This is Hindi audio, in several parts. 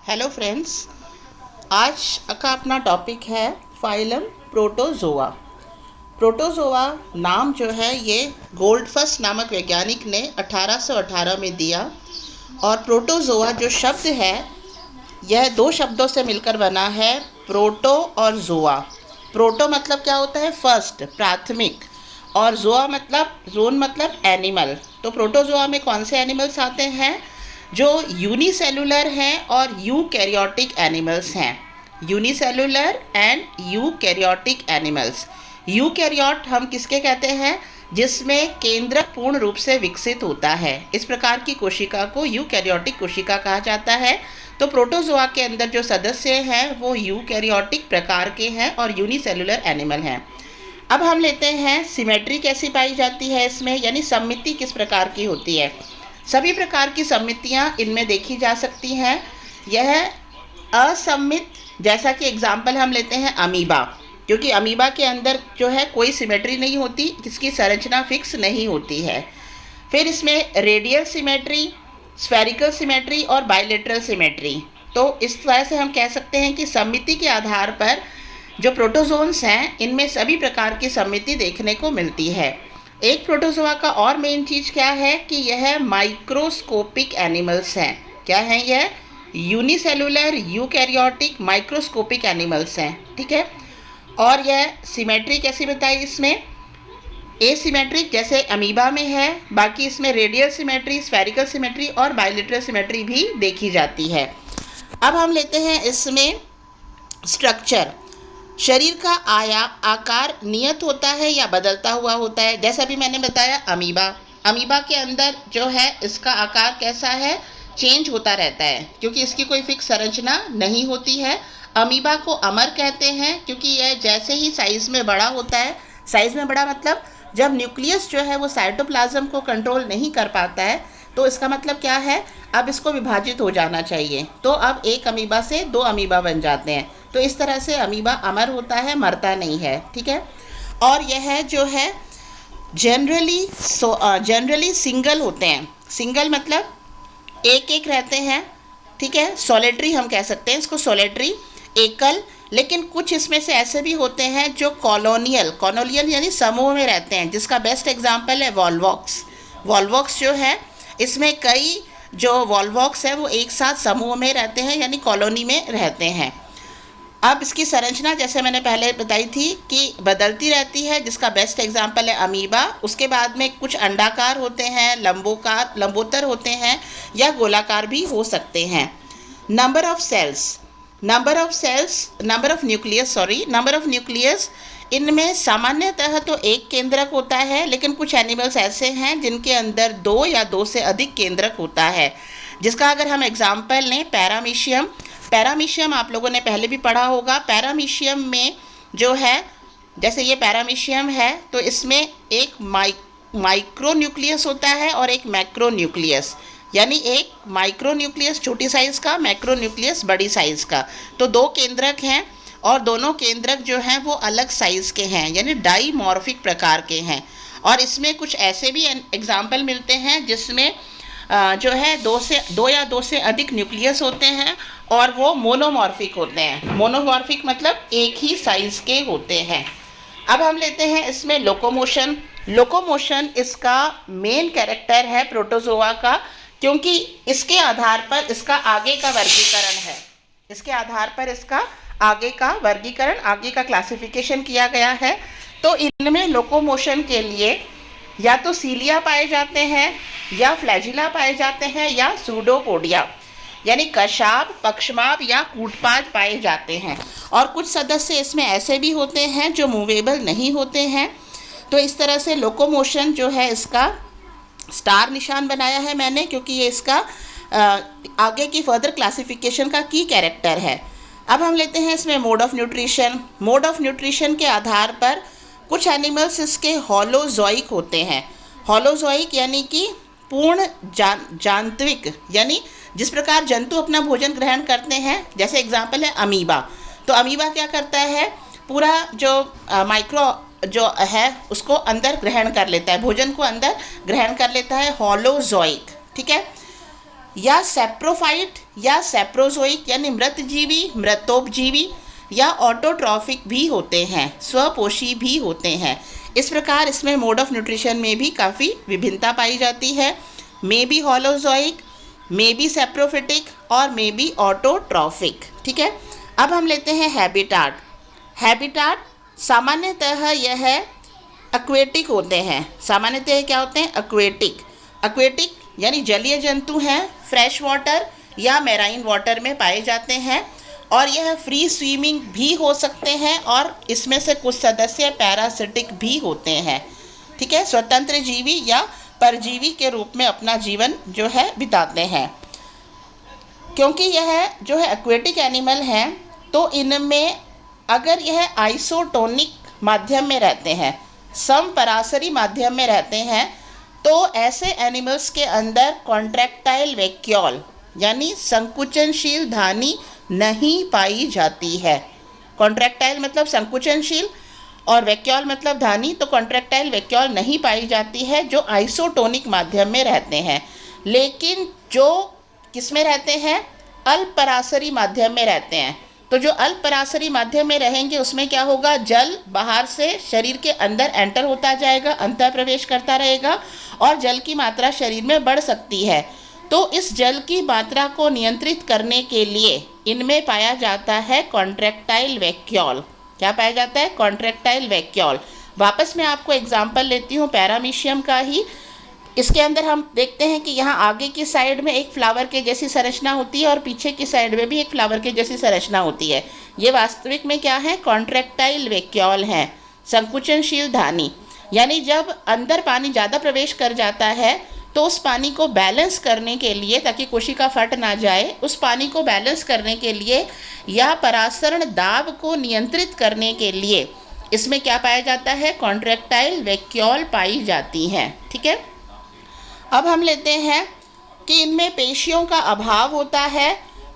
हेलो फ्रेंड्स, आज का अपना टॉपिक है फाइलम प्रोटोजोआ। प्रोटोजोआ नाम जो है ये गोल्डफस्ट नामक वैज्ञानिक ने 1818 में दिया। और प्रोटोजोआ जो शब्द है यह दो शब्दों से मिलकर बना है, प्रोटो और जोआ। प्रोटो मतलब क्या होता है? फर्स्ट, प्राथमिक, और जोआ मतलब जोन मतलब एनिमल। तो प्रोटोजोआ में कौन से एनिमल्स आते हैं? जो यूनिसेलुलर हैं और यूकैरियोटिक एनिमल्स हैं। Unicellular and eukaryotic animals. Eukaryote हम किसके कहते हैं? जिसमें केंद्रक पूर्ण रूप से विकसित होता है, इस प्रकार की कोशिका को यूकैरियोटिक कोशिका कहा जाता है। तो प्रोटोजोआ के अंदर जो सदस्य हैं वो यूकैरियोटिक प्रकार के हैं और यूनिसेलुलर एनिमल हैं। अब हम लेते हैं सिमेट्री कैसी पाई जाती है इसमें, यानी सममिति किस प्रकार की होती है। सभी प्रकार की सममितियाँ इनमें देखी जा सकती हैं। यह असम्मित, जैसा कि एग्जाम्पल हम लेते हैं अमीबा, क्योंकि अमीबा के अंदर जो है कोई सिमेट्री नहीं होती, जिसकी संरचना फिक्स नहीं होती है। फिर इसमें रेडियल सिमेट्री, स्फेरिकल सिमेट्री और बायलेटरल सिमेट्री। तो इस तरह से हम कह सकते हैं कि सममिति के आधार पर जो प्रोटोजोन्स हैं इनमें सभी प्रकार की सममिति देखने को मिलती है। एक प्रोटोजोआ का और मेन चीज़ क्या है कि यह माइक्रोस्कोपिक एनिमल्स हैं। क्या हैं यह? यूनिसेलुलर यूकैरियोटिक माइक्रोस्कोपिक एनिमल्स हैं, ठीक है। और यह सिमेट्री कैसी बताई इसमें? एसिमेट्रिक, जैसे अमीबा में है। बाकी इसमें रेडियल सिमेट्री, स्फेरिकल सिमेट्री और बायलेटरल सिमेट्री भी देखी जाती है। अब हम लेते हैं इसमें स्ट्रक्चर। शरीर का आकार नियत होता है या बदलता हुआ होता है? जैसा भी मैंने बताया अमीबा के अंदर जो है इसका आकार कैसा है? चेंज होता रहता है, क्योंकि इसकी कोई फिक्स संरचना नहीं होती है। अमीबा को अमर कहते हैं क्योंकि यह जैसे ही साइज़ में बड़ा होता है, साइज़ में बड़ा मतलब जब न्यूक्लियस जो है वो साइटोप्लाज्म को कंट्रोल नहीं कर पाता है, तो इसका मतलब क्या है? अब इसको विभाजित हो जाना चाहिए। तो अब एक अमीबा से दो अमीबा बन जाते हैं। तो इस तरह से अमीबा अमर होता है, मरता नहीं है, ठीक है। और यह जो है जनरली सिंगल होते हैं। सिंगल मतलब एक एक रहते हैं, ठीक है। सोलिटरी हम कह सकते हैं इसको, सोलिटरी, एकल। लेकिन कुछ इसमें से ऐसे भी होते हैं जो कॉलोनियल यानी समूह में रहते हैं, जिसका बेस्ट एग्जाम्पल है वॉल्वॉक्स जो है, इसमें कई जो वॉल्वॉक्स है वो एक साथ समूह में रहते हैं, यानी कॉलोनी में रहते हैं। अब इसकी संरचना जैसे मैंने पहले बताई थी कि बदलती रहती है, जिसका बेस्ट एग्जाम्पल है अमीबा। उसके बाद में कुछ अंडाकार होते हैं, लंबोतर होते हैं या गोलाकार भी हो सकते हैं। नंबर ऑफ न्यूक्लियस इनमें सामान्यतः तो एक केंद्रक होता है, लेकिन कुछ एनिमल्स ऐसे हैं जिनके अंदर दो या दो से अधिक केंद्रक होता है। जिसका अगर हम एग्जाम्पल लें, पैरामीशियम आप लोगों ने पहले भी पढ़ा होगा। पैरामीशियम में जो है, जैसे ये पैरामीशियम है तो इसमें एक माइक्रो न्यूक्लियस होता है और एक मैक्रो न्यूक्लियस, यानी एक माइक्रो न्यूक्लियस छोटी साइज़ का, मैक्रो न्यूक्लियस बड़ी साइज़ का। तो दो केंद्रक हैं और दोनों केंद्रक जो हैं वो अलग साइज़ के हैं, यानी डाइमॉर्फिक प्रकार के हैं। और इसमें कुछ ऐसे भी एग्जाम्पल मिलते हैं जिसमें जो है दो या दो से अधिक न्यूक्लियस होते हैं और वो मोनोमॉर्फिक होते हैं। मोनोमॉर्फिक मतलब एक ही साइज़ के होते हैं। अब हम लेते हैं इसमें लोकोमोशन इसका मेन कैरेक्टर है प्रोटोजोआ का, क्योंकि इसके आधार पर इसका आगे का वर्गीकरण आगे का क्लासिफिकेशन किया गया है। तो इनमें लोकोमोशन के लिए या तो सीलिया पाए जाते हैं या फ्लैजिला पाए जाते हैं या सूडोपोडिया, यानी कशाब, पक्षमाप या कूटपाद पाए जाते हैं। और कुछ सदस्य इसमें ऐसे भी होते हैं जो मूवेबल नहीं होते हैं। तो इस तरह से लोकोमोशन जो है, इसका स्टार निशान बनाया है मैंने, क्योंकि ये इसका आगे की फर्दर क्लासिफिकेशन का की कैरेक्टर है। अब हम लेते हैं इसमें मोड ऑफ न्यूट्रिशन के आधार पर कुछ एनिमल्स इसके होलोजोइक होते हैं। होलोजोइक यानी कि पूर्ण जांत्विक, यानी जिस प्रकार जंतु अपना भोजन ग्रहण करते हैं, जैसे एग्जाम्पल है अमीबा। तो अमीबा क्या करता है? पूरा जो माइक्रो जो है उसको अंदर ग्रहण कर लेता है, भोजन को अंदर ग्रहण कर लेता है, होलोजोइक, ठीक है। या सेप्रोफाइट या सेप्रोजोइक यानी मृतजीवी, मृतोपजीवी या ऑटोट्रॉफिक भी होते हैं, स्वपोषी भी होते हैं। इस प्रकार इसमें मोड ऑफ न्यूट्रिशन में भी काफ़ी विभिन्नता पाई जाती है। May be holozoic, may be saprophytic और मे बी ऑटोट्रॉफिक। ठीक है, अब हम लेते हैं हैबिटाट। हैबिटाट सामान्यतः यह एक्वेटिक होते हैं। सामान्यतः क्या होते हैं? एक्वेटिक। एक्वेटिक यानी जलीय जंतु हैं, फ्रेश वाटर या मैराइन वाटर में पाए जाते हैं और यह फ्री स्विमिंग भी हो सकते हैं और इसमें से कुछ सदस्य पैरासिटिक भी होते हैं। ठीक है, स्वतंत्र जीवी या परजीवी के रूप में अपना जीवन जो है बिताते हैं। क्योंकि यह जो है एक्वेटिक एनिमल हैं तो इनमें अगर यह आइसोटोनिक माध्यम में रहते हैं, समपरासरी माध्यम में रहते हैं, तो ऐसे एनिमल्स के अंदर कॉन्ट्रैक्टाइल वैक्यूल यानी संकुचनशील धानी नहीं पाई जाती है। कॉन्ट्रैक्टाइल मतलब संकुचनशील और वैक्यूल मतलब धानी, तो कॉन्ट्रैक्टाइल वैक्यूल नहीं पाई जाती है जो आइसोटोनिक माध्यम में रहते हैं। लेकिन जो किस में रहते हैं? अल्पपरासरी माध्यम में रहते हैं। तो जो अल्पपरासरी माध्यम में रहेंगे उसमें क्या होगा? जल बाहर से शरीर के अंदर एंटर होता जाएगा, अंतर प्रवेश करता रहेगा और जल की मात्रा शरीर में बढ़ सकती है। तो इस जल की मात्रा को नियंत्रित करने के लिए इनमें पाया जाता है कॉन्ट्रैक्टाइल वैक्यूल। क्या पाया जाता है? Contractile vacuole. वापस मैं आपको एग्जांपल लेती हूँ पैरामीशियम का ही। इसके अंदर हम देखते हैं कि यहाँ आगे की साइड में एक फ्लावर के जैसी संरचना होती है और पीछे की साइड में भी एक फ्लावर के जैसी संरचना होती है। ये वास्तविक में क्या है? कॉन्ट्रैक्टाइल वैक्यूल हैं, संकुचनशील धानी। यानी जब अंदर पानी ज़्यादा प्रवेश कर जाता है तो उस पानी को बैलेंस करने के लिए, ताकि कोशिका फट ना जाए, उस पानी को बैलेंस करने के लिए या परासरण दाब को नियंत्रित करने के लिए इसमें क्या पाया जाता है? कॉन्ट्रैक्टाइल वैक्यूल पाई जाती हैं। ठीक है, अब हम लेते हैं कि इनमें पेशियों का अभाव होता है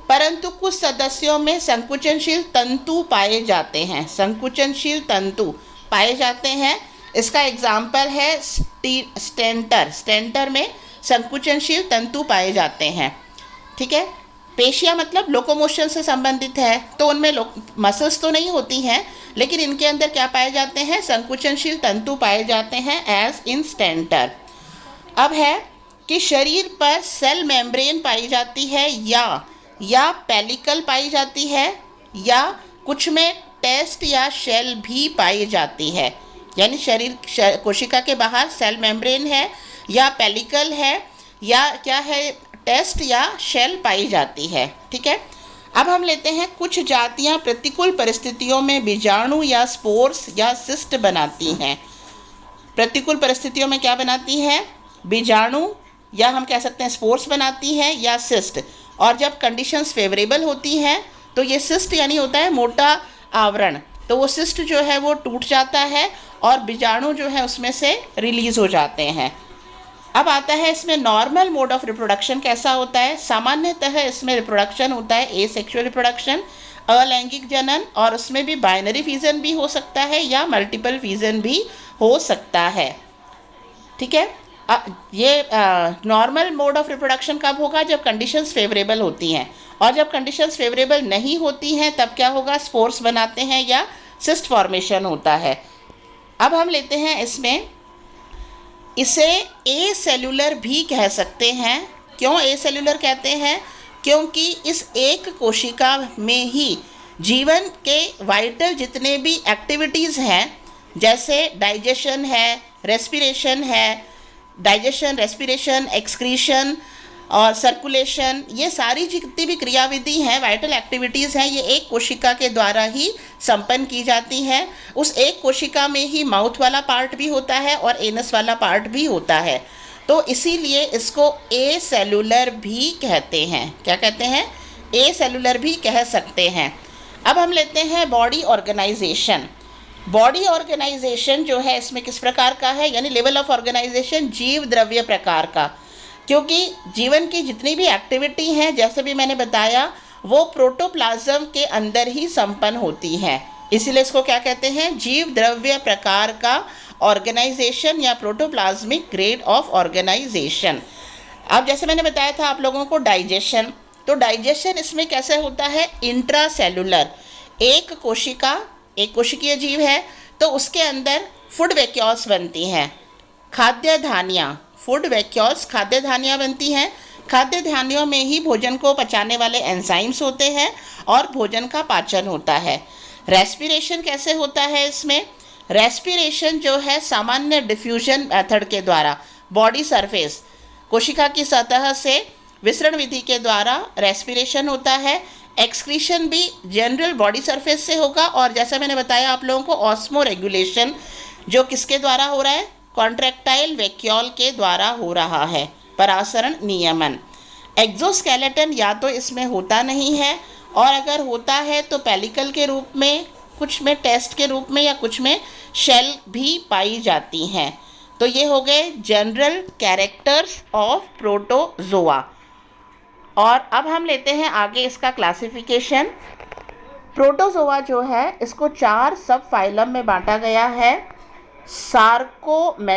परंतु कुछ सदस्यों में संकुचनशील तंतु पाए जाते हैं। संकुचनशील तंतु पाए जाते हैं। इसका एग्जाम्पल है स्टेंटर। स्टेंटर में संकुचनशील तंतु पाए जाते हैं। ठीक है, पेशियाँ मतलब लोकोमोशन से संबंधित है, तो उनमें मसल्स तो नहीं होती हैं, लेकिन इनके अंदर क्या पाए जाते हैं? संकुचनशील तंतु पाए जाते हैं एज इन स्टेंटर। अब है कि शरीर पर सेल मेम्ब्रेन पाई जाती है या पेलिकल पाई जाती है या कुछ में टेस्ट या शेल भी पाई जाती है। यानी शरीर कोशिका के बाहर सेल मेम्ब्रेन है या पेलिकल है या क्या है? टेस्ट या शेल पाई जाती है। ठीक है, अब हम लेते हैं कुछ जातियां प्रतिकूल परिस्थितियों में बीजाणु या स्पोर्स या सिस्ट बनाती हैं। प्रतिकूल परिस्थितियों में क्या बनाती हैं? बीजाणु या हम कह सकते हैं स्पोर्स बनाती हैं या सिस्ट। और जब कंडीशंस फेवरेबल होती हैं तो ये सिस्ट यानी होता है मोटा आवरण, तो वो सिस्ट जो है वो टूट जाता है और बीजाणु जो है उसमें से रिलीज़ हो जाते हैं। अब आता है इसमें नॉर्मल मोड ऑफ रिप्रोडक्शन कैसा होता है। सामान्यतः इसमें रिप्रोडक्शन होता है एसेक्सुअल रिप्रोडक्शन, अलैंगिक जनन, और उसमें भी बाइनरी फिजन भी हो सकता है या मल्टीपल फिजन भी हो सकता है। ठीक है, ये नॉर्मल मोड ऑफ रिप्रोडक्शन कब होगा? जब कंडीशंस फेवरेबल होती हैं, और जब कंडीशंस फेवरेबल नहीं होती हैं तब क्या होगा? स्पोर्स बनाते हैं या सिस्ट फॉर्मेशन होता है। अब हम लेते हैं इसमें, इसे ए सेलुलर भी कह सकते हैं। क्यों ए सेलुलर कहते हैं? क्योंकि इस एक कोशिका में ही जीवन के वाइटल जितने भी एक्टिविटीज़ हैं, जैसे डाइजेशन है, रेस्पिरेशन है, डाइजेशन, रेस्पिरेशन, एक्सक्रीशन और सर्कुलेशन, ये सारी जितनी भी क्रियाविधि हैं, वाइटल एक्टिविटीज़ हैं, ये एक कोशिका के द्वारा ही संपन्न की जाती हैं। उस एक कोशिका में ही माउथ वाला पार्ट भी होता है और एनस वाला पार्ट भी होता है, तो इसीलिए इसको ए सेलुलर भी कहते हैं। क्या कहते हैं? ए सेलुलर भी कह सकते हैं। अब हम लेते हैं बॉडी ऑर्गेनाइजेशन। बॉडी ऑर्गेनाइजेशन जो है इसमें किस प्रकार का है? यानी लेवल ऑफ ऑर्गेनाइजेशन जीव द्रव्य प्रकार का, क्योंकि जीवन की जितनी भी एक्टिविटी हैं, जैसे भी मैंने बताया, वो प्रोटोप्लाज्म के अंदर ही संपन्न होती हैं। इसीलिए इसको क्या कहते हैं? जीव द्रव्य प्रकार का ऑर्गेनाइजेशन या प्रोटोप्लाज्मिक ग्रेड ऑफ ऑर्गेनाइजेशन। अब जैसे मैंने बताया था आप लोगों को डाइजेशन, तो डाइजेशन इसमें कैसे होता है, इंट्रासेलुलर। एक कोशिकीय जीव है तो उसके अंदर फूड वैक्यूल्स बनती हैं, खाद्य धानियाँ, फूड वैक्यूल्स खाद्य धानियाँ बनती हैं। खाद्य धानियों में ही भोजन को पचाने वाले एंजाइम्स होते हैं और भोजन का पाचन होता है। रेस्पिरेशन कैसे होता है इसमें, रेस्पिरेशन जो है सामान्य डिफ्यूजन मेथड के द्वारा बॉडी सरफेस, कोशिका की सतह से विसरण विधि के द्वारा रेस्पिरेशन होता है। एक्सक्रीशन भी जनरल बॉडी सरफेस से होगा, और जैसा मैंने बताया आप लोगों को ऑस्मो रेगुलेशन जो किसके द्वारा हो रहा है, कॉन्ट्रैक्टाइल वैक्यूल के द्वारा हो रहा है, परासरण नियमन। एक्सोस्केलेटन या तो इसमें होता नहीं है, और अगर होता है तो पेलिकल के रूप में, कुछ में टेस्ट के रूप में, या कुछ में शेल भी पाई जाती हैं। तो ये हो गए जनरल कैरेक्टर्स ऑफ प्रोटोजोआ। और अब हम लेते हैं आगे इसका क्लासिफिकेशन। प्रोटोजोआ जो है इसको 4 सब फाइलम में बांटा गया है, सार्कोमेस्टिगोफोरा,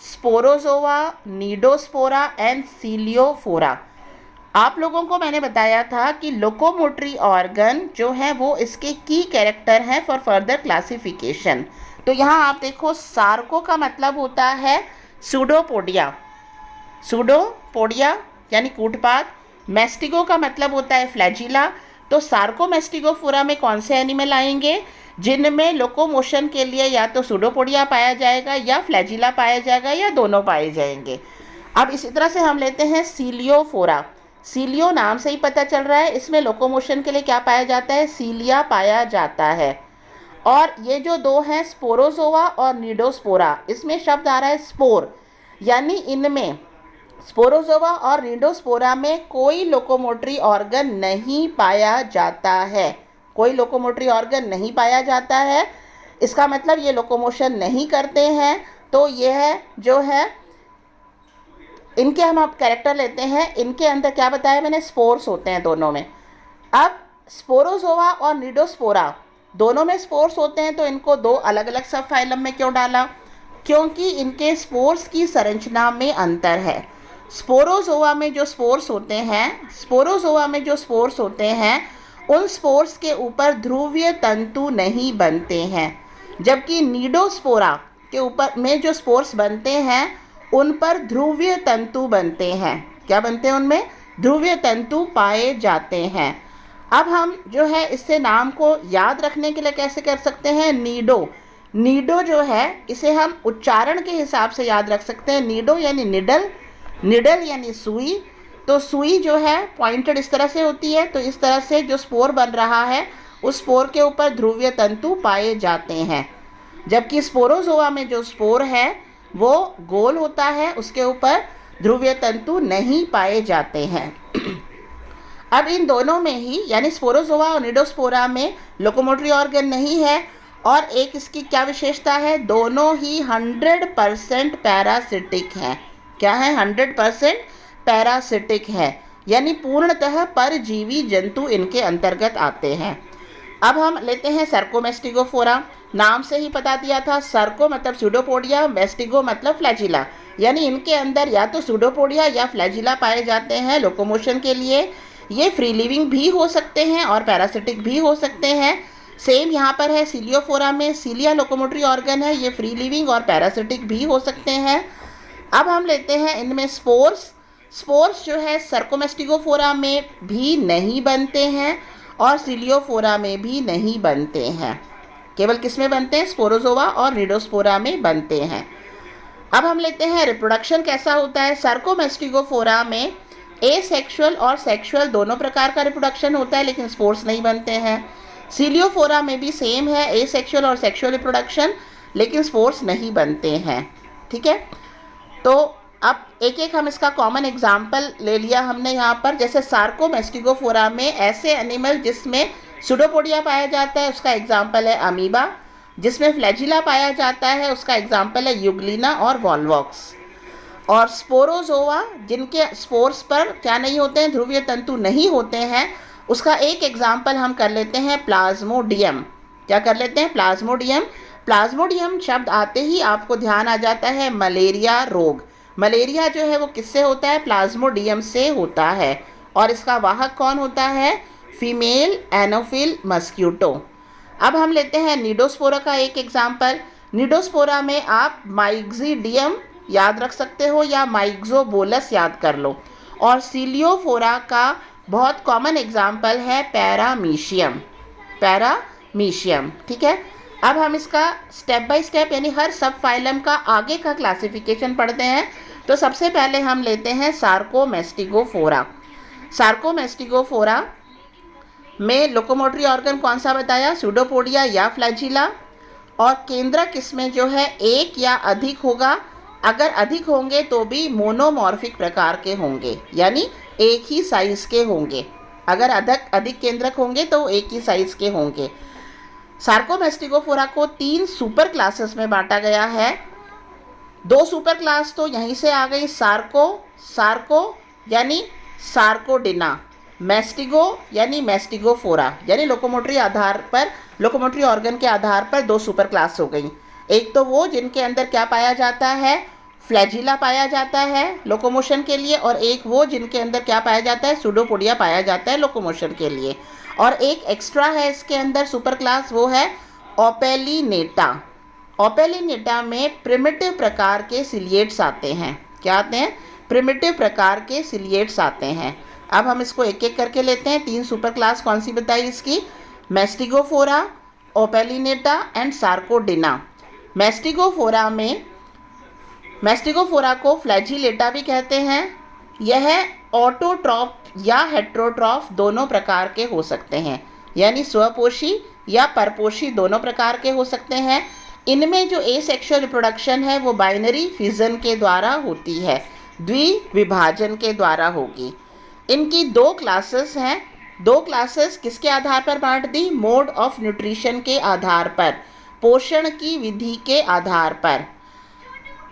स्पोरोजोआ, नीडोस्पोरा एंड सीलियोफोरा। आप लोगों को मैंने बताया था कि लोकोमोटरी ऑर्गन जो है वो इसके की कैरेक्टर है फॉर फर्दर क्लासिफिकेशन। तो यहाँ आप देखो, सार्को का मतलब होता है सूडोपोडिया, यानी कूटपाद। मेस्टिगो का मतलब होता है फ्लैजिला। तो सार्कोमेस्टिगोफोरा में कौन से एनिमल आएंगे, जिनमें लोकोमोशन के लिए या तो सूडोपोडिया पाया जाएगा या फ्लैजिला पाया जाएगा या दोनों पाए जाएंगे। अब इसी तरह से हम लेते हैं सीलियोफोरा। सीलियो नाम से ही पता चल रहा है, इसमें लोकोमोशन के लिए क्या पाया जाता है, सीलिया पाया जाता है। और ये जो दो हैं स्पोरोजोआ और नीडोस्पोरा, इसमें शब्द आ रहा है स्पोर, यानी इनमें स्पोरोजोआ और नीडोस्पोरा में कोई लोकोमोटरी ऑर्गन नहीं पाया जाता है, कोई लोकोमोटरी ऑर्गन नहीं पाया जाता है। इसका मतलब ये लोकोमोशन नहीं करते हैं। तो यह जो है इनके हम अब कैरेक्टर लेते हैं। इनके अंदर क्या बताया मैंने, स्पोर्स होते हैं दोनों में। अब स्पोरोजोआ और नीडोस्पोरा दोनों में स्पोर्स होते हैं, तो इनको 2 अलग अलग सब फाइलम में क्यों डाला, क्योंकि इनके स्पोर्स की संरचना में अंतर है। स्पोरोजोआ में जो स्पोर्स होते हैं उन स्पोर्स के ऊपर ध्रुवीय तंतु नहीं बनते हैं, जबकि नीडोस्पोरा के ऊपर में जो स्पोर्स बनते हैं उन पर ध्रुवीय तंतु बनते हैं। क्या बनते हैं उनमें, ध्रुवीय तंतु पाए जाते हैं। अब हम जो है इससे नाम को याद रखने के लिए कैसे कर सकते हैं, नीडो जो है इसे हम उच्चारण के हिसाब से याद रख सकते हैं। नीडो यानी निडल यानी सुई। तो सुई जो है पॉइंटेड इस तरह से होती है, तो इस तरह से जो स्पोर बन रहा है उस स्पोर के ऊपर ध्रुवीय तंतु पाए जाते हैं, जबकि स्पोरोजोआ में जो स्पोर है वो गोल होता है, उसके ऊपर ध्रुवीय तंतु नहीं पाए जाते हैं। अब इन दोनों में ही, यानी स्पोरोजोआ और नीडोस्पोरा में लोकोमोटरी ऑर्गन नहीं है, और एक इसकी क्या विशेषता है, दोनों ही 100% पैरासिटिक हैं। क्या है, 100% पैरासिटिक है, यानी पूर्णतः परजीवी जंतु इनके अंतर्गत आते हैं। अब हम लेते हैं सर्कोमेस्टिगोफोरा। नाम से ही बता दिया था, सर्को मतलब सूडोपोडिया, मेस्टिगो मतलब फ्लैजिला, यानी इनके अंदर या तो सूडोपोडिया या फ्लैजिला पाए जाते हैं लोकोमोशन के लिए। ये फ्री लिविंग भी हो सकते हैं और पैरासिटिक भी हो सकते हैं। सेम यहाँ पर है सीलियोफोरा में, सीलिया लोकोमोटरी ऑर्गन है, ये फ्री लिविंग और पैरासिटिक भी हो सकते हैं। अब हम लेते हैं इनमें स्पोर्स जो है सर्कोमेस्टिगोफोरा में भी नहीं बनते हैं और सीलियोफोरा में भी नहीं बनते हैं, केवल किस में बनते हैं, स्पोरोजोआ और नीडोस्पोरा में बनते हैं। अब हम लेते हैं रिप्रोडक्शन कैसा होता है। सर्कोमेस्टिगोफोरा में एसेक्सुअल और सेक्सुअल दोनों प्रकार का रिप्रोडक्शन होता है, लेकिन स्पोर्स नहीं बनते हैं। सीलियोफोरा में भी सेम है, एसेक्सुअल और सेक्सुअल रिप्रोडक्शन, लेकिन स्पोर्स नहीं बनते हैं। ठीक है, तो अब एक एक हम इसका कॉमन एग्जाम्पल ले लिया हमने यहाँ पर। जैसे सार्कोमेस्टिगोफोरा में ऐसे एनिमल जिसमें सूडोपोडिया पाया जाता है, उसका एग्जाम्पल है अमीबा। जिसमें फ्लैजिला पाया जाता है, उसका एग्जाम्पल है यूग्लिना और वॉल्वॉक्स। और स्पोरोजोआ जिनके स्पोर्स पर क्या नहीं होते हैं, ध्रुवीय तंतु नहीं होते हैं, उसका एक एग्जाम्पल हम कर लेते हैं प्लाज्मोडियम। क्या कर लेते हैं, प्लाज्मोडियम। प्लाज्मोडियम शब्द आते ही आपको ध्यान आ जाता है मलेरिया रोग। मलेरिया जो है वो किससे होता है? प्लाज्मोडियम से होता है। और इसका वाहक कौन होता है? Female anopheles mosquito. अब हम लेते हैं निडोस्पोरा का एक एग्जाम्पल। निडोस्पोरा में आप माइक्सीडियम याद रख सकते हो या माइक्सोबोलस याद कर लो। और सीलियोफोरा का बहुत कॉमन एग्जाम्पल है पैरामीशियम। पैरामीशियम, ठीक है। अब हम इसका स्टेप बाय स्टेप यानी हर सब फाइलम का आगे का क्लासिफिकेशन पढ़ते हैं। तो सबसे पहले हम लेते हैं सार्कोमेस्टिगोफोरा। सार्कोमेस्टिगोफोरा में लोकोमोटरी ऑर्गन कौन सा बताया? सूडोपोडिया या फ्लैजिला। और केंद्रक इसमें जो है एक या अधिक होगा। अगर अधिक होंगे तो भी मोनोमॉर्फिक प्रकार के होंगे, यानी एक ही साइज के होंगे। अगर अधिक केंद्रक होंगे तो एक ही साइज के होंगे। सार्कोमेस्टिगोफोरा को 3 सुपर क्लासेस में बांटा गया है। 2 सुपर क्लास तो यहीं से आ गई, सार्को यानी सार्कोडिना, मेस्टिगो यानी मेस्टिगोफोरा, यानी लोकोमोटरी ऑर्गन के आधार पर 2 सुपर क्लास हो गई। एक तो वो जिनके अंदर क्या पाया जाता है? फ्लैजिला पाया जाता है लोकोमोशन के लिए, और एक वो जिनके अंदर क्या पाया जाता है? सूडोपोडिया पाया जाता है लोकोमोशन के लिए। और एक एक्स्ट्रा है इसके अंदर सुपर क्लास, वो है ओपेलिनेटा। ओपेलिनेटा में प्रिमिटिव प्रकार के सिलिएट्स आते हैं। क्या आते हैं? प्रिमिटिव प्रकार के सिलिएट्स आते हैं। अब हम इसको एक एक करके लेते हैं। 3 सुपर क्लास कौन सी बताई इसकी? मेस्टिगोफोरा, ओपेलिनेटा एंड सार्कोडिना। मेस्टिगोफोरा को फ्लैजिलेटा भी कहते हैं। यह ऑटोट्रॉफ या हेट्रोट्रॉफ दोनों प्रकार के हो सकते हैं, यानी स्वपोषी या परपोषी दोनों प्रकार के हो सकते हैं। इनमें जो एसेक्सुअल रिप्रोडक्शन है वो बाइनरी फिजन के द्वारा होती है, द्विविभाजन के द्वारा होगी। इनकी 2 क्लासेस हैं। 2 क्लासेस किसके आधार पर बांट दी? मोड ऑफ न्यूट्रिशन के आधार पर, पोषण की विधि के आधार पर।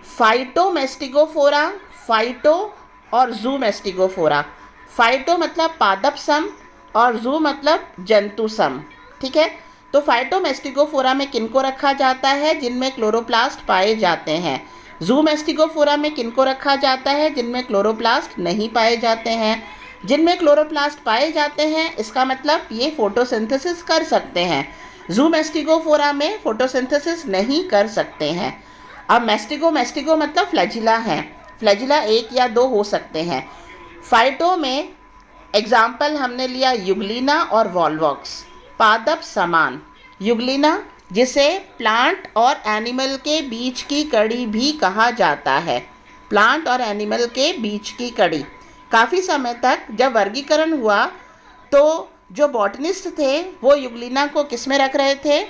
फाइटोमेस्टिगोफोरा, फाइटो और जूमेस्टिगोफोरा। फाइटो मतलब पादप सम और जू मतलब जंतु सम, ठीक है। तो फाइटोमेस्टिगोफोरा में किनको रखा जाता है? जिनमें क्लोरोप्लास्ट पाए जाते हैं। जूमेस्टिगोफोरा में किनको रखा जाता है? जिनमें क्लोरोप्लास्ट नहीं पाए जाते हैं। जिनमें क्लोरोप्लास्ट पाए जाते हैं इसका मतलब ये फोटोसिंथेसिस कर सकते हैं। जूमेस्टिगोफोरा में फोटोसिंथेसिस नहीं कर सकते हैं। अब मेस्टिगो मतलब फ्लैजिला है। फ्लैजिला 1 या 2 हो सकते हैं। फाइटो में एग्जाम्पल हमने लिया युगलिना और वॉल्वॉक्स, पादप समान। युगलिना जिसे प्लांट और एनिमल के बीच की कड़ी भी कहा जाता है। प्लांट और एनिमल के बीच की कड़ी। काफ़ी समय तक जब वर्गीकरण हुआ तो जो बॉटनिस्ट थे वो युगलिना को किस में रख रहे थे?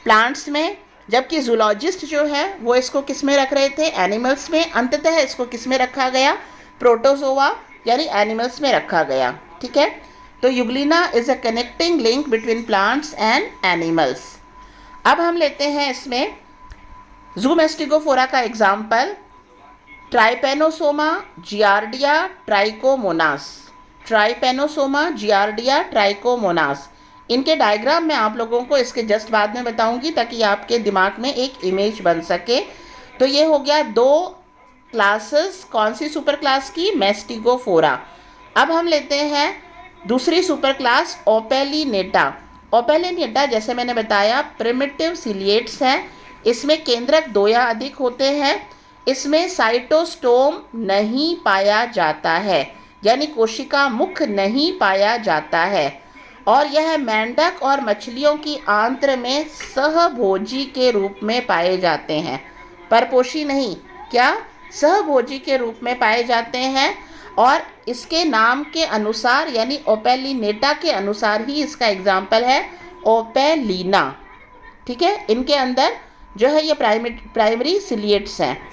प्लांट्स में। जबकि जूलॉजिस्ट जो है वो इसको किस में रख रहे थे? एनिमल्स में। अंततः इसको किस में रखा गया? प्रोटोजोआ यानी एनिमल्स में रखा गया, ठीक है। तो Euglena is a connecting link between plants and animals. अब हम लेते हैं इसमें जूमेस्टिगोफोरा का example, Trypanosoma giardia trichomonas. Trypanosoma giardia trichomonas. इनके डायग्राम मैं आप लोगों को इसके जस्ट बाद में बताऊंगी ताकि आपके दिमाग में एक इमेज बन सके। तो ये हो गया 2 क्लासेस कौन सी सुपर क्लास की? मेस्टिगोफोरा। अब हम लेते हैं दूसरी सुपर क्लास ओपेलिनेटा। ओपेलिनेटा जैसे मैंने बताया प्रिमिटिव सिलिएट्स हैं। इसमें केंद्रक 2 या अधिक होते हैं। इसमें साइटोस्टोम नहीं पाया जाता है, यानी कोशिका मुख नहीं पाया जाता है। और यह मेंढक और मछलियों की आंत्र में सहभोजी के रूप में पाए जाते हैं, परपोषी नहीं। क्या? सहभोजी के रूप में पाए जाते हैं। और इसके नाम के अनुसार यानी ओपेलिनेटा के अनुसार ही इसका एग्जाम्पल है ओपेलिना, ठीक है। इनके अंदर जो है ये प्राइमरी सिलिएट्स हैं।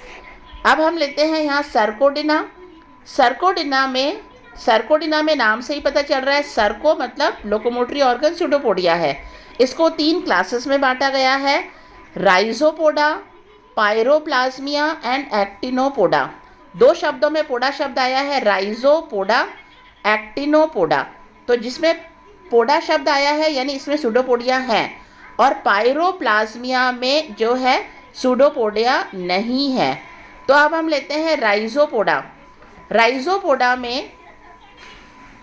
अब हम लेते हैं यहाँ सर्कोडिना। सर्कोडिना में नाम से ही पता चल रहा है, सर्को मतलब लोकोमोटरी ऑर्गन सूडोपोडिया है। इसको 3 क्लासेस में बांटा गया है, राइजोपोडा, पायरोप्लाज्मिया एंड एक्टिनोपोडा। 2 शब्दों में पोडा शब्द आया है, राइजोपोडा, एक्टिनोपोडा। तो जिसमें पोडा शब्द आया है यानी इसमें सूडोपोडिया है, और पायरोप्लाज्मिया में जो है सूडोपोडिया नहीं है। तो अब हम लेते हैं राइजोपोडा। राइजोपोडा में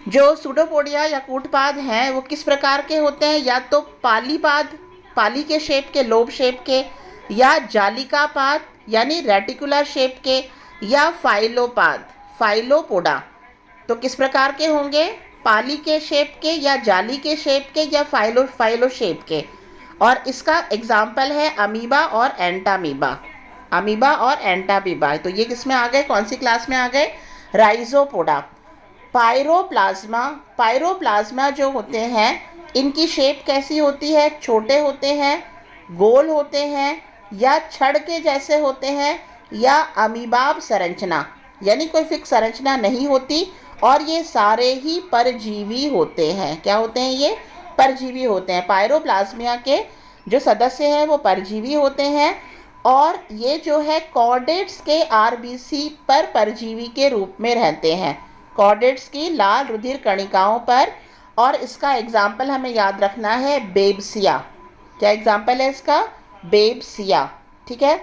जो सूडोपोडिया या कूटपाद हैं वो किस प्रकार के होते हैं, या तो पालीपाद, पाली के शेप के, लोब शेप के, या जालिकापाद यानी रेटिकुलर शेप के, या फाइलोपाद, फाइलोपोडा। तो किस प्रकार के होंगे, पाली के शेप के या जाली के शेप के या फाइलो शेप के। और इसका एग्जाम्पल है अमीबा और एंटामीबा, अमीबा और एंटामीबा। तो ये किस में आ गए, कौन सी क्लास में आ गए, राइजोपोडा। पायरोप्लाज्मा, पायरोप्लाज्मा जो होते हैं इनकी शेप कैसी होती है, छोटे होते हैं, गोल होते हैं, या छड़ के जैसे होते हैं, या अमीबाब संरचना यानी कोई फिक्स संरचना नहीं होती। और ये सारे ही परजीवी होते हैं। क्या होते हैं, ये परजीवी होते हैं। पायरोप्लाज्मिया के जो सदस्य हैं वो परजीवी होते हैं, और ये जो है कॉर्डेट्स के आरबीसी पर परजीवी के रूप में रहते हैं, कॉर्डेट्स की लाल रुधिर कणिकाओं पर। और इसका एग्जाम्पल हमें याद रखना है बेबसिया। क्या एग्जाम्पल है इसका, बेबसिया, ठीक है।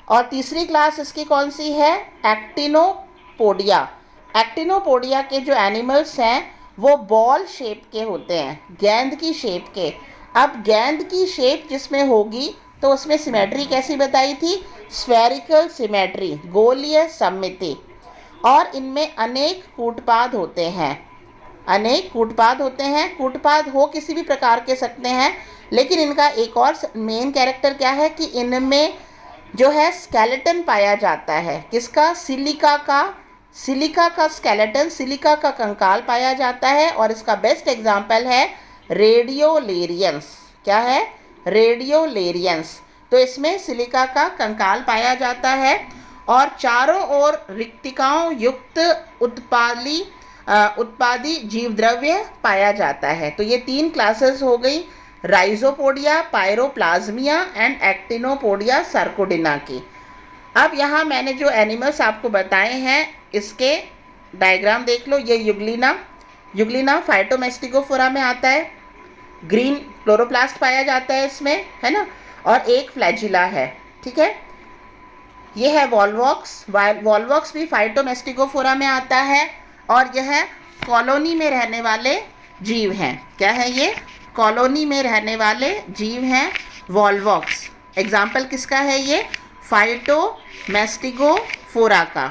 और तीसरी क्लास इसकी कौन सी है, एक्टिनोपोडिया। एक्टिनोपोडिया के जो एनिमल्स हैं वो बॉल शेप के होते हैं, गेंद की शेप के। अब गेंद की शेप जिसमें होगी तो उसमें सिमेट्री कैसी बताई थी, स्फेरिकल सिमेट्री, गोलीय सममिति। और इनमें अनेक कूटपाद होते हैं, अनेक कूटपाद होते हैं। कूटपाद हो किसी भी प्रकार के सकते हैं, लेकिन इनका एक और मेन कैरेक्टर क्या है कि इनमें जो है स्केलेटन पाया जाता है, किसका, सिलिका का, सिलिका का स्केलेटन, सिलिका का कंकाल पाया जाता है। और इसका बेस्ट एग्जाम्पल है रेडियोलेरियंस। क्या है, रेडियोलेरियंस। तो इसमें सिलिका का कंकाल पाया जाता है और चारों ओर रिक्तिकाओं युक्त उत्पादी जीवद्रव्य पाया जाता है। तो ये तीन क्लासेस हो गई, राइजोपोडिया, पायरोप्लाज्मिया एंड एक्टिनोपोडिया सर्कोडिना की। अब यहाँ मैंने जो एनिमल्स आपको बताए हैं इसके डायग्राम देख लो। ये युग्लिना, युग्लिना फाइटोमेस्टिगोफोरा में आता है, ग्रीन क्लोरोप्लास्ट पाया जाता है इसमें, है ना। और एक फ्लैजिला है, ठीक है। ये है वॉल्वॉक्स, वॉल्वॉक्स भी फाइटोमेस्टिगोफोरा में आता है, और यह कॉलोनी में रहने वाले जीव हैं। क्या है ये, कॉलोनी में रहने वाले जीव हैं वॉल्वॉक्स। एग्जाम्पल किसका है ये, फाइटोमेस्टिगोफोरा का,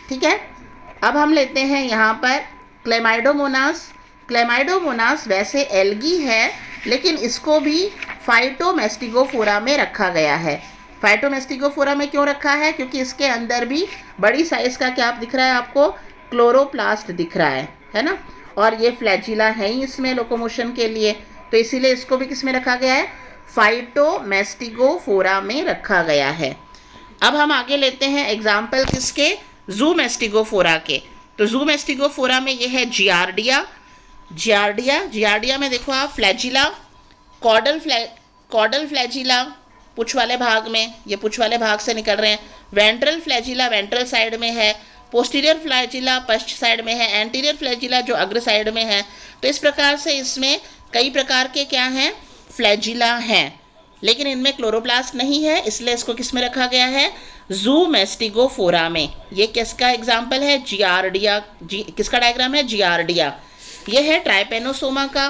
ठीक है। अब हम लेते हैं यहाँ पर क्लेमाइडोमोनास। क्लेमाइडोमोनास वैसे एल्गी है, लेकिन इसको भी फाइटोमेस्टिगोफोरा में रखा गया है। फाइटोमेस्टिगोफोरा में क्यों रखा है, क्योंकि इसके अंदर भी बड़ी साइज़ का क्या दिख रहा है आपको, क्लोरोप्लास्ट दिख रहा है ना। और ये फ्लैजिला है ही इसमें लोकोमोशन के लिए, तो इसीलिए इसको भी किस में रखा गया है, फाइटोमेस्टिगोफोरा में रखा गया है। अब हम आगे लेते हैं एग्जाम्पल किसके, ज़ूमेस्टिगोफोरा के। तो ज़ूमेस्टिगोफोरा में ये है जियार्डिया। जियार्डिया में देखो आप, फ्लैजिला, कॉर्डल फ्लैजिला पुछ वाले भाग में, ये पुछ वाले भाग से निकल रहे हैं। वेंट्रल फ्लैजिला वेंट्रल साइड में है, पोस्टीरियर फ्लैजिला पश्च साइड में है, एंटीरियर फ्लैजिला जो अग्र साइड में है। तो इस प्रकार से इसमें कई प्रकार के क्या हैं, फ्लैजिला हैं, लेकिन इनमें क्लोरोप्लास्ट नहीं है, इसलिए इसको किस में रखा गया है, ज़ूमेस्टिगोफोरा में। ये किसका एग्जाम्पल है, जियार्डिया, किसका डायग्राम है, जियार्डिया। ये है ट्राइपेनोसोमा का।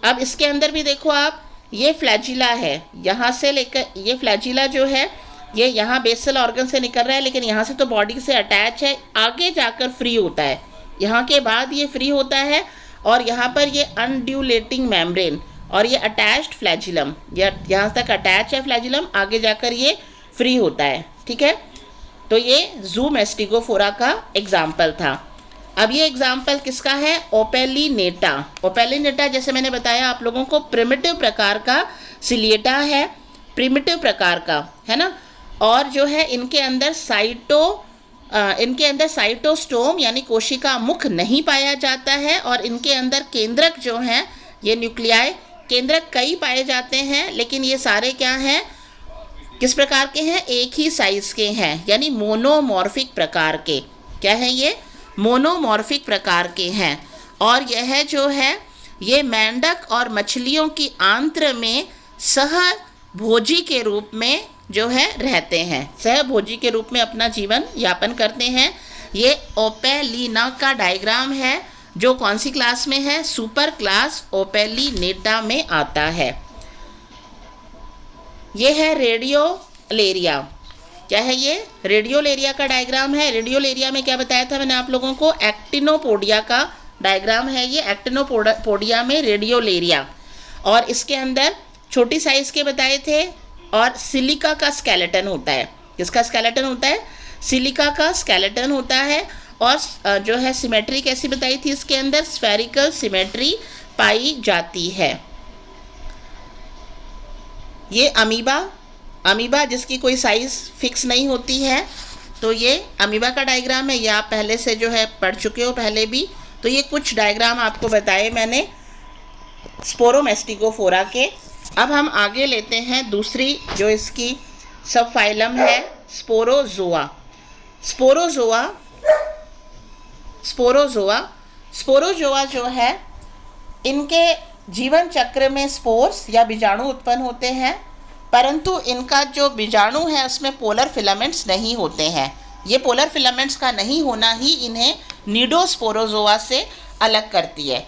अब इसके अंदर भी देखो आप, ये फ्लैजिला है, यहाँ से लेकर ये फ्लैजिला जो है ये यहाँ बेसल ऑर्गन से निकल रहा है, लेकिन यहाँ से तो बॉडी से अटैच है, आगे जाकर फ्री होता है, यहाँ के बाद ये फ्री होता है। और यहाँ पर ये अनड्यूलेटिंग मेम्ब्रेन और ये अटैच्ड फ्लैजिलम, यहाँ तक अटैच है फ्लैजिलम, आगे जाकर ये फ्री होता है, ठीक है। तो ये ज़ूमेस्टिगोफोरा का एग्जाम्पल था। अब ये एग्जाम्पल किसका है, ओपेलिनेटा। ओपेलिनेटा जैसे मैंने बताया आप लोगों को, प्रिमिटिव प्रकार का सिलिएटा है, प्रिमिटिव प्रकार का, है ना। और जो है इनके अंदर साइटोस्टोम यानी कोशिका मुख नहीं पाया जाता है, और इनके अंदर केंद्रक जो हैं, ये न्यूक्लियाई केंद्रक कई पाए जाते हैं, लेकिन ये सारे क्या हैं, किस प्रकार के हैं, एक ही साइज के हैं, यानी मोनोमॉर्फिक प्रकार के। क्या है ये, मोनोमॉर्फिक प्रकार के हैं। और यह जो है ये मेंढक और मछलियों की आंत्र में सहभोजी के रूप में जो है रहते हैं, सहभोजी के रूप में अपना जीवन यापन करते हैं। ये ओपेलिना का डायग्राम है जो कौन सी क्लास में है? सुपर क्लास ओपेलिनेटा में आता है। ये है रेडियोलेरिया। क्या है ये? रेडियोलेरिया का डायग्राम है। रेडियोलेरिया में क्या बताया था मैंने आप लोगों को? एक्टिनोपोडिया का डायग्राम है ये। एक्टिनोपोडिया में रेडियोलेरिया, और इसके अंदर छोटी साइज के बताए थे, और सिलिका का स्केलेटन होता है। किसका स्केलेटन होता है? सिलिका का स्केलेटन होता है। और जो है सिमेट्री कैसी बताई थी इसके अंदर? स्फेरिकल सिमेट्री पाई जाती है। ये अमीबा जिसकी कोई साइज़ फिक्स नहीं होती है, तो ये अमीबा का डायग्राम है। ये आप पहले से जो है पढ़ चुके हो पहले भी। तो ये कुछ डायग्राम आपको बताए मैंने स्पोरोमेस्टिकोफोरा के। अब हम आगे लेते हैं दूसरी जो इसकी सब फाइलम है, स्पोरोजोआ जो है, इनके जीवन चक्र में स्पोर्स या बीजाणु उत्पन्न होते हैं, परंतु इनका जो बीजाणु है उसमें पोलर फिलामेंट्स नहीं होते हैं। ये पोलर फिलामेंट्स का नहीं होना ही इन्हें निडोस्पोरोजोआ से अलग करती है।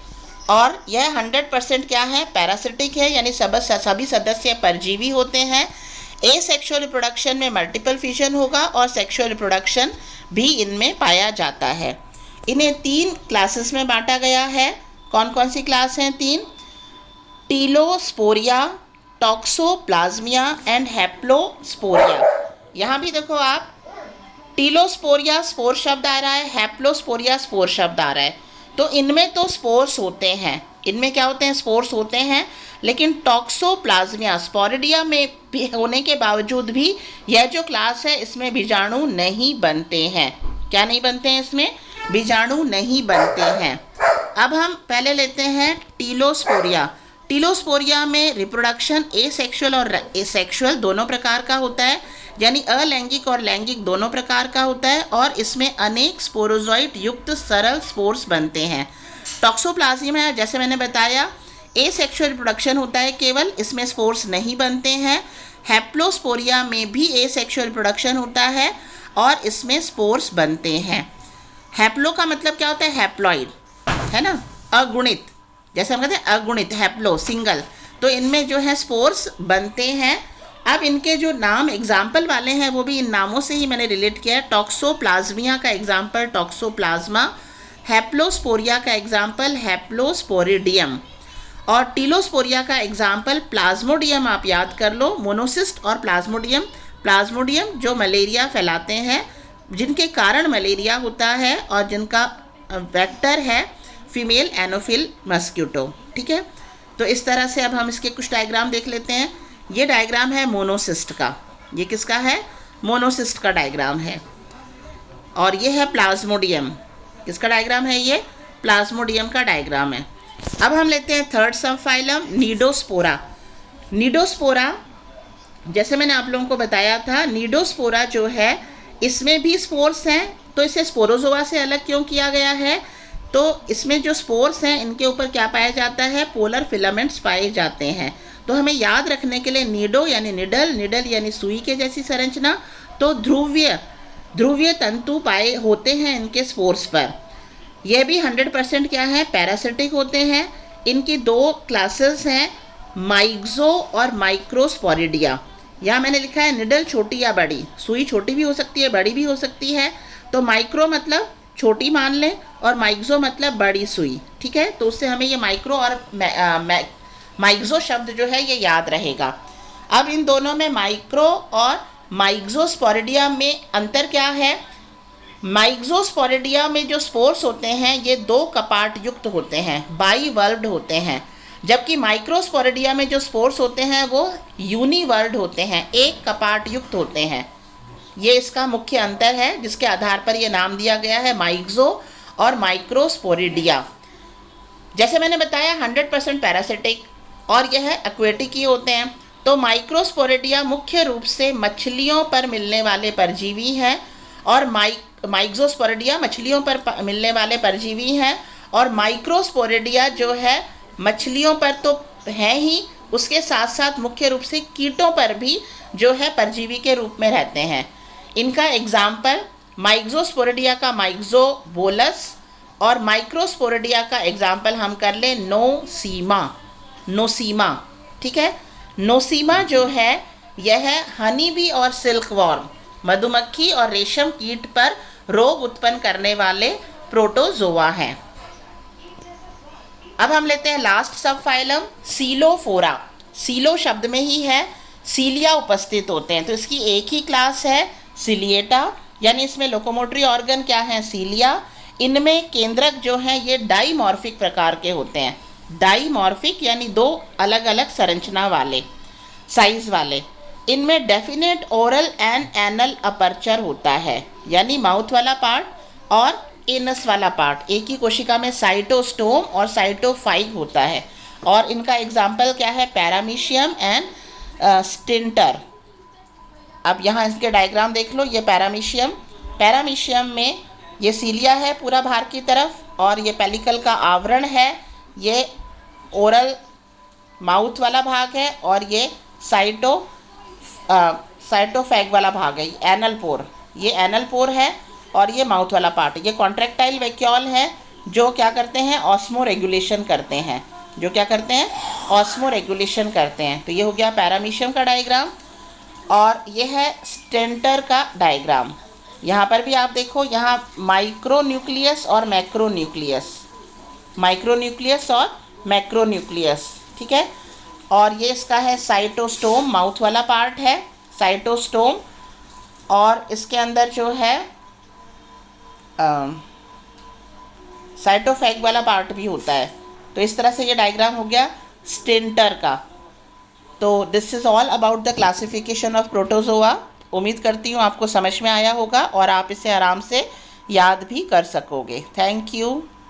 और यह 100% क्या है? पैरासिटिक है, यानी सभी सदस्य परजीवी होते हैं। एसेक्सुअल रिप्रोडक्शन में मल्टीपल फिशन होगा और सेक्सुअल रिप्रोडक्शन भी इनमें पाया जाता है। इन्हें 3 क्लासेस में बांटा गया है। कौन कौन सी क्लास हैं? 3। टीलोस्पोरिया, टॉक्सोप्लाज्मिया एंड हैप्लोस्पोरिया। यहाँ भी देखो आप, टीलोस्पोरिया स्पोर शब्द आ रहा है, हैप्लोस्पोरिया स्पोर शब्द आ रहा है। तो इनमें तो स्पोर्स होते हैं, इनमें क्या होते हैं? स्पोर्स होते हैं। लेकिन टॉक्सोप्लाज्मिया स्पोरिडिया में भी होने के बावजूद भी यह जो क्लास है इसमें बीजाणु नहीं बनते हैं। क्या नहीं बनते हैं? इसमें बीजाणु नहीं बनते हैं। अब हम पहले लेते हैं टीलोस्पोरिया में रिप्रोडक्शन एसेक्सुअल और एसेक्सुअल दोनों प्रकार का होता है, यानी अलैंगिक और लैंगिक दोनों प्रकार का होता है, और इसमें अनेक स्पोरोजॉइट युक्त सरल स्पोर्स बनते हैं। टॉक्सोप्लाज्मिया में जैसे मैंने बताया एसेक्सुअल रिप्रोडक्शन होता है केवल, इसमें स्पोर्स नहीं बनते हैं। हैप्लोस्पोरिया में भी एसेक्सुअल रिप्रोडक्शन होता है और इसमें स्पोर्स बनते हैं। हैप्लो का मतलब क्या होता है? हैप्लॉइड, है ना, अगुणित। जैसे हम कहते हैं अगुणित, हैप्लो सिंगल। तो इनमें जो है स्पोर्स बनते हैं। अब इनके जो नाम एग्जाम्पल वाले हैं वो भी इन नामों से ही मैंने रिलेट किया है। टॉक्सोप्लाज्मिया का एग्जाम्पल टॉक्सोप्लाज्मा, हैप्लोस्पोरिया का एग्जाम्पल हैप्लोस्पोरिडियम, और टीलोस्पोरिया का एग्जाम्पल प्लाज्मोडियम। आप याद कर लो, मोनोसिस्ट और प्लाज्मोडियम जो मलेरिया फैलाते हैं, जिनके कारण मलेरिया होता है, और जिनका वेक्टर है फीमेल एनोफिल मस्क्यूटो। ठीक है, तो इस तरह से अब हम इसके कुछ डायग्राम देख लेते हैं। ये डायग्राम है मोनोसिस्ट का। ये किसका है? मोनोसिस्ट का डायग्राम है। और ये है प्लाज्मोडियम। किसका डायग्राम है? ये प्लाज्मोडियम का डायग्राम है। अब हम लेते हैं थर्ड सब फाइलम, निडोस्पोरा। जैसे मैंने आप लोगों को बताया था, निडोस्पोरा जो है इसमें भी स्पोर्स हैं, तो इसे स्पोरोजोआ से अलग क्यों किया गया है? तो इसमें जो स्पोर्स हैं इनके ऊपर क्या पाया जाता है? पोलर फिलामेंट्स पाए जाते हैं। तो हमें याद रखने के लिए निडो यानी निडल यानी सुई के जैसी संरचना, तो ध्रुवीय तंतु पाए होते हैं इनके स्पोर्स पर। यह भी 100% क्या है? पैरासिटिक होते हैं। इनकी 2 क्लासेस हैं, माइक्सो और माइक्रोस्पोरिडिया। यहाँ मैंने लिखा है निडल छोटी या बड़ी, सुई छोटी भी हो सकती है बड़ी भी हो सकती है। तो माइक्रो मतलब छोटी मान लें और माइक्सो मतलब बड़ी सुई। ठीक है, तो उससे हमें ये माइक्रो और माइक्सो शब्द जो है ये याद रहेगा। अब इन दोनों में माइक्रो और माइक्सोस्पोरिडिया में अंतर क्या है? माइक्सोस्पोरिडिया में जो स्पोर्स होते हैं ये 2 कपाट युक्त होते हैं, बाईवर्ल्ड होते हैं, जबकि माइक्रोस्पोरिडिया में जो स्पोर्स होते हैं वो यूनिवर्ल्ड होते हैं, 1 कपाट युक्त होते हैं। ये इसका मुख्य अंतर है जिसके आधार पर ये नाम दिया गया है माइक्सो और माइक्रोस्पोरिडिया। जैसे मैंने बताया 100% पैरासिटिक और यह एक्वेटिक ही होते हैं। तो माइक्रोस्पोरिडिया मुख्य रूप से मछलियों पर मिलने वाले परजीवी हैं, और माइक्सोस्पोरिडिया मछलियों पर मिलने वाले परजीवी हैं, और माइक्रोस्पोरिडिया जो है मछलियों पर तो है ही, उसके साथ साथ मुख्य रूप से कीटों पर भी जो है परजीवी के रूप में रहते हैं। इनका एग्जाम्पल माइक्रोस्पोरेडिया का माइक्रोबोलस और माइक्रोस्पोरेडिया का एग्जाम्पल हम कर लें नोसीमा। ठीक है, नोसीमा जो है यह हनी बी और सिल्क वॉर्म, मधुमक्खी और रेशम कीट पर रोग उत्पन्न करने वाले प्रोटोजोआ हैं। अब हम लेते हैं लास्ट सब फाइलम सीलोफोरा। सीलो शब्द में ही है सीलिया उपस्थित होते हैं, तो इसकी एक ही क्लास है सिलिएटा, यानी इसमें लोकोमोटरी ऑर्गन क्या है, सीलिया। इनमें केंद्रक जो हैं ये डाइमॉर्फिक प्रकार के होते हैं, डाइमॉर्फिक यानी दो अलग अलग संरचना वाले, साइज वाले। इनमें definite oral and anal aperture होता है, यानी माउथ वाला पार्ट और एनस वाला पार्ट। एक ही कोशिका में साइटोस्टोम और साइटोफाइग होता है। और इनका एग्जाम्पल क्या है, पैरामीशियम एंड स्टिंटर। अब यहाँ इसके डायग्राम देख लो, ये पैरामीशियम में ये सीलिया है पूरा बाहर की तरफ, और ये पेलिकल का आवरण है, ये ओरल माउथ वाला भाग है, और ये साइटोफैग वाला भाग है, एनल पोर, ये एनल पोर है, और ये माउथ वाला पार्ट। ये कॉन्ट्रैक्टाइल वैक्यूल है जो क्या करते हैं, ऑस्मो रेगुलेशन करते हैं, जो क्या करते हैं, ऑस्मो रेगुलेशन करते हैं। तो ये हो गया पैरामीशियम का डायग्राम, और ये है स्टेंटर का डायग्राम। यहाँ पर भी आप देखो, यहाँ माइक्रोन्यूक्लियस और मैक्रोन्यूक्लियस, ठीक है। और ये इसका है साइटोस्टोम, माउथ वाला पार्ट है साइटोस्टोम, और इसके अंदर जो है साइटोफैग वाला पार्ट भी होता है। तो इस तरह से ये डायग्राम हो गया स्टेंटर का। तो this is all about the classification of protozoa. उम्मीद करती हूँ आपको समझ में आया होगा और आप इसे आराम से याद भी कर सकोगे। Thank you.